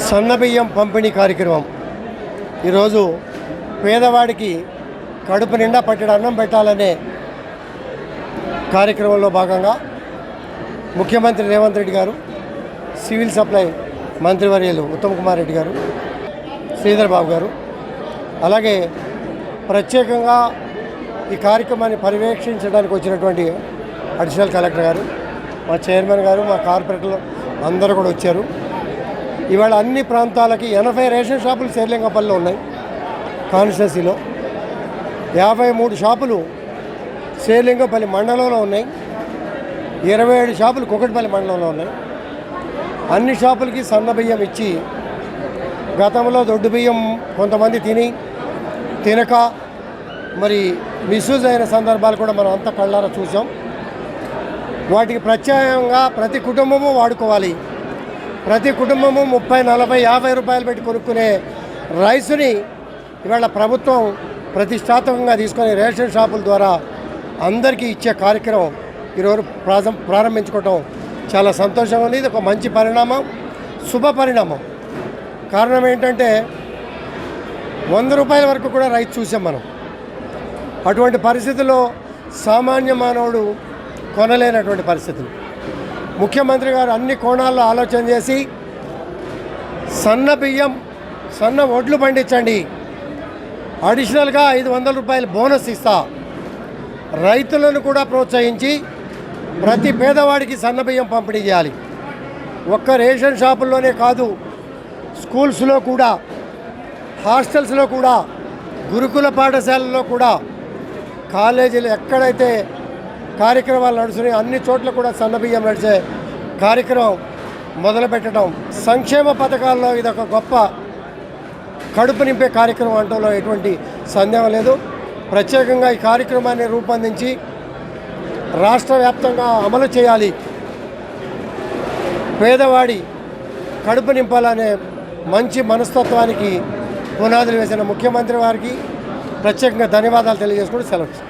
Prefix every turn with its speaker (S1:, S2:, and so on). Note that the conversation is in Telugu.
S1: సన్నబియ్యం పంపిణీ కార్యక్రమం ఈరోజు పేదవాడికి కడుపు నిండా పట్టెడు అన్నం పెట్టాలనే కార్యక్రమంలో భాగంగా ముఖ్యమంత్రి రేవంత్ రెడ్డి గారు, సివిల్ సప్లై మంత్రివర్యులు ఉత్తమ్ కుమార్ రెడ్డి గారు, శ్రీధర్ బాబు గారు, అలాగే ప్రత్యేకంగా ఈ కార్యక్రమాన్ని పర్యవేక్షించడానికి వచ్చినటువంటి అడిషనల్ కలెక్టర్ గారు, మా చైర్మన్ గారు, మా కార్పొరేటర్లు అందరూ కూడా వచ్చారు. ఇవాళ అన్ని ప్రాంతాలకి 80 రేషన్ షాపులు శేర్లింగపల్లిలో ఉన్నాయి. కాన్స్టిట్యున్సీలో 53 షాపులు శేర్లింగపల్లి మండలంలో ఉన్నాయి. 27 షాపులు కుకట్పల్లి మండలంలో ఉన్నాయి. అన్ని షాపులకి సన్న బియ్యం ఇచ్చి, గతంలో దొడ్డు బియ్యం కొంతమంది తినక మరి మిస్యూజ్ అయిన సందర్భాలు కూడా మనం అంతా కళ్ళారా చూసాం. వాటికి ప్రత్యామ్నాయంగా ప్రతి కుటుంబము వాడుకోవాలి. ప్రతి కుటుంబము 30, 40, 50 రూపాయలు పెట్టి కొనుక్కునే రైసుని ఇవాళ ప్రభుత్వం ప్రతిష్టాత్మకంగా తీసుకొని రేషన్ షాపుల ద్వారా అందరికీ ఇచ్చే కార్యక్రమం ఈరోజు ప్రారంభించుకోవటం చాలా సంతోషంగా ఉంది. ఇది ఒక మంచి పరిణామం, శుభ పరిణామం. కారణం ఏంటంటే 100 రూపాయల వరకు కూడా రైతు చూసాం మనం. అటువంటి పరిస్థితుల్లో సామాన్య మానవుడు కొనలేనటువంటి పరిస్థితులు. ముఖ్యమంత్రి గారు అన్ని కోణాల్లో ఆలోచన చేసి సన్న బియ్యం, సన్న వడ్లు పండించండి, అడిషనల్గా 500 రూపాయలు బోనస్ ఇస్తా, రైతులను కూడా ప్రోత్సహించి ప్రతి పేదవాడికి సన్న బియ్యం పంపిణీ చేయాలి. ఒక్క రేషన్ షాపుల్లోనే కాదు, స్కూల్స్లో కూడా, హాస్టల్స్లో కూడా, గురుకుల పాఠశాలల్లో కూడా, కాలేజీలు ఎక్కడైతే కార్యక్రమాలు నడుస్తున్నాయి అన్ని చోట్ల కూడా సన్నబియ్యం నడిచే కార్యక్రమం మొదలుపెట్టడం, సంక్షేమ పథకాల్లో ఇదొక గొప్ప కడుపు నింపే కార్యక్రమం అంటంలో ఎటువంటి సందేహం లేదు. ప్రత్యేకంగా ఈ కార్యక్రమాన్ని రూపొందించి రాష్ట్ర వ్యాప్తంగా అమలు చేయాలి. పేదవాడి కడుపు నింపాలనే మంచి మనస్తత్వానికి పునాదులు వేసిన ముఖ్యమంత్రి వారికి ప్రత్యేకంగా ధన్యవాదాలు తెలియజేసుకుంటూ సెలవు.